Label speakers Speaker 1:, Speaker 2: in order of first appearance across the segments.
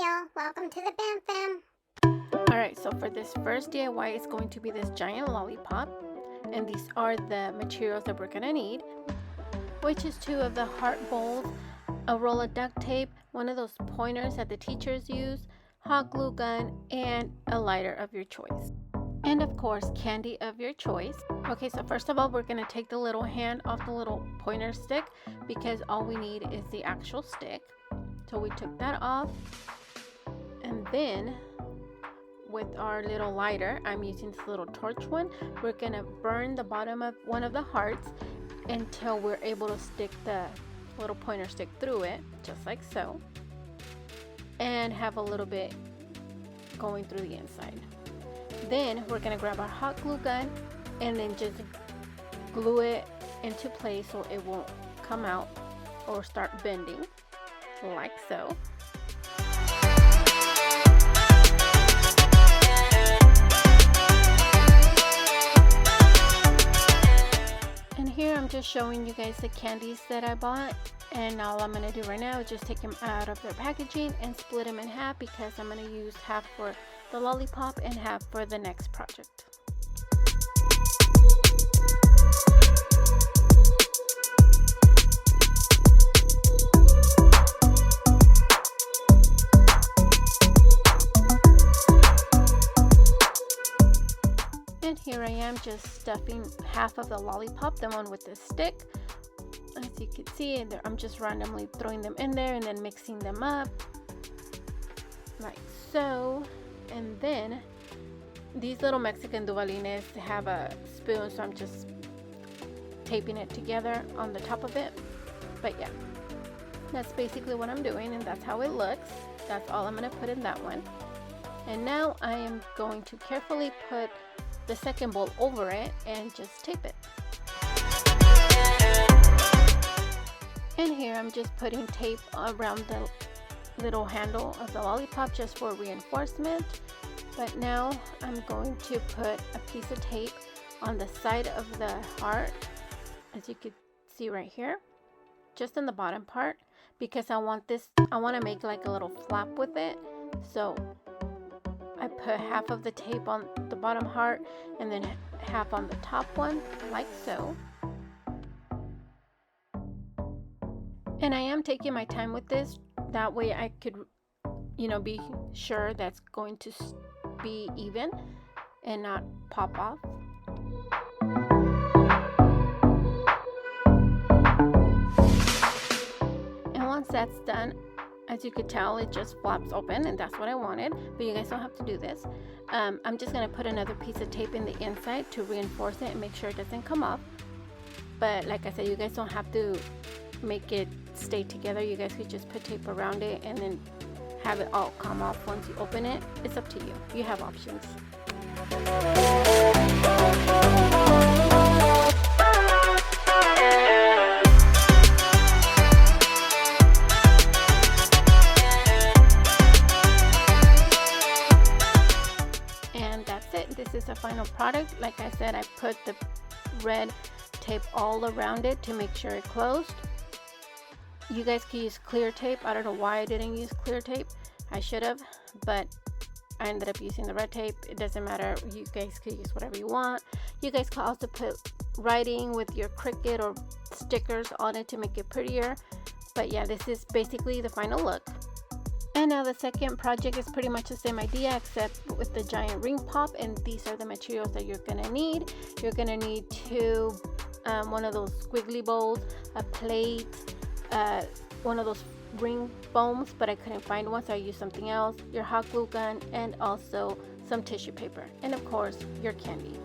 Speaker 1: y'all. Welcome to the Bam Fam.
Speaker 2: Alright, so for this first DIY, it's going to be this giant lollipop. And these are the materials that we're going to need, which is 2 of the heart bowls, a roll of duct tape, one of those pointers that the teachers use, hot glue gun, and a lighter of your choice. And of course, candy of your choice. Okay, so first of all, we're going to take the little hand off the little pointer stick because all we need is the actual stick. So we took that off, and then with our little lighter, I'm using this little torch one, we're going to burn the bottom of one of the hearts until we're able to stick the little pointer stick through it, just like so, and have a little bit going through the inside. Then we're going to grab our hot glue gun and then just glue it into place so it won't come out or start bending, like so. And here I'm just showing you guys the candies that I bought, and all I'm going to do right now is just take them out of their packaging and split them in half because I'm going to use half for the lollipop and half for the next project. And here I am just stuffing half of the lollipop, the one with the stick. As you can see, I'm just randomly throwing them in there and then mixing them up like so. And then these little Mexican duvalines have a spoon, so I'm just taping it together on the top of it. But yeah, that's basically what I'm doing, and that's how it looks. That's all I'm going to put in that one. And now I am going to carefully put the second bowl over it and just tape it. And here I'm just putting tape around the little handle of the lollipop just for reinforcement. But now I'm going to put a piece of tape on the side of the heart, as you can see right here, just in the bottom part, because I want to make like a little flap with it. So I put half of the tape on the bottom heart and then half on the top one, like so. And I am taking my time with this, that way I could, be sure that's going to be even and not pop off. And once that's done, as you could tell, it just flops open, and that's what I wanted, but you guys don't have to do this. I'm just going to put another piece of tape in the inside to reinforce it and make sure it doesn't come off. But like I said, you guys don't have to make it stay together. You guys could just put tape around it and then have it all come off once you open it. It's up to you. You have options. And that's it. This is the final product. Like I said, I put the red tape all around it to make sure it closed. You guys can use clear tape. I don't know why I didn't use clear tape. I should have, but I ended up using the red tape. It doesn't matter. You guys can use whatever you want. You guys can also put writing with your Cricut or stickers on it to make it prettier. But yeah, this is basically the final look. And now the second project is pretty much the same idea except with the giant ring pop, and these are the materials that you're gonna need. You're gonna need one of those squiggly bowls, a plate, one of those ring foams, but I couldn't find one, so I used something else, your hot glue gun, and also some tissue paper, and of course your candy.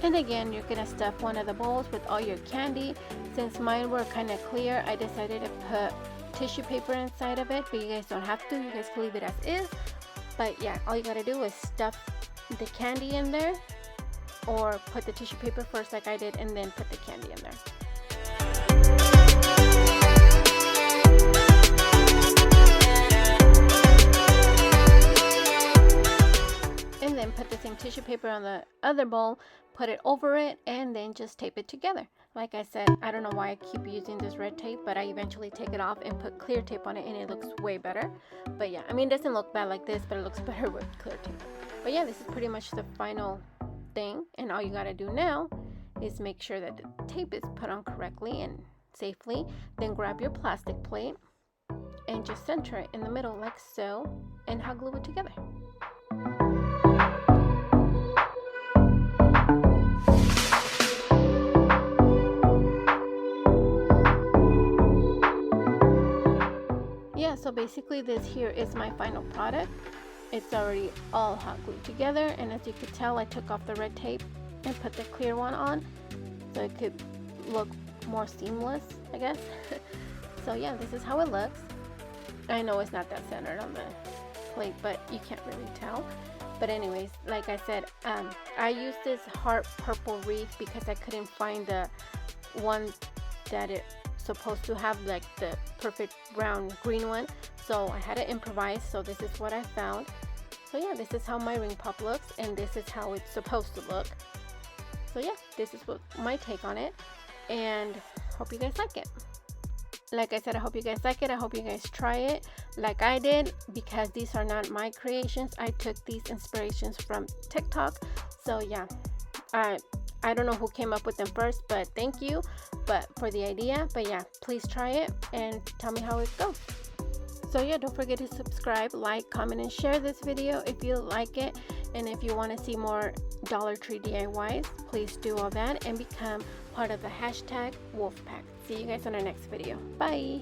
Speaker 2: And again, you're gonna stuff one of the bowls with all your candy. Since mine were kind of clear, I decided to put tissue paper inside of it, but you guys don't have to. You guys can leave it as is. But yeah, all you gotta do is stuff the candy in there, or put the tissue paper first like I did and then put the candy in there. And then put the same tissue paper on the other bowl, put it over it, and then just tape it together Like I said, I don't know why I keep using this red tape, but I eventually take it off and put clear tape on it, and it looks way better. But yeah, I mean, it doesn't look bad like this, but it looks better with clear tape. But yeah, this is pretty much the final thing, and all you gotta do now is make sure that the tape is put on correctly and safely. Then grab your plastic plate and just center it in the middle like so, and hot glue it together. Yeah, so basically this here is my final product. It's already all hot glued together, and as you could tell, I took off the red tape and put the clear one on so it could look more seamless, I guess. So yeah, this is how it looks. I know it's not that centered on the plate, but you can't really tell. But anyways, like I said, I used this heart purple wreath because I couldn't find the one that it's supposed to have, like the perfect brown green one, so I had to improvise. So this is what I found. So yeah, this is how my ring pop looks, and this is how it's supposed to look. So yeah, this is what my take on it, and hope you guys like it. Like I said, I hope you guys like it. I hope you guys try it like I did, because these are not my creations. I took these inspirations from TikTok. So yeah, I don't know who came up with them first, but thank you for the idea. But yeah, please try it and tell me how it goes. So yeah, don't forget to subscribe, like, comment, and share this video if you like it. And if you want to see more Dollar Tree DIYs, please do all that and become part of the hashtag Wolfpack. See you guys on our next video. Bye!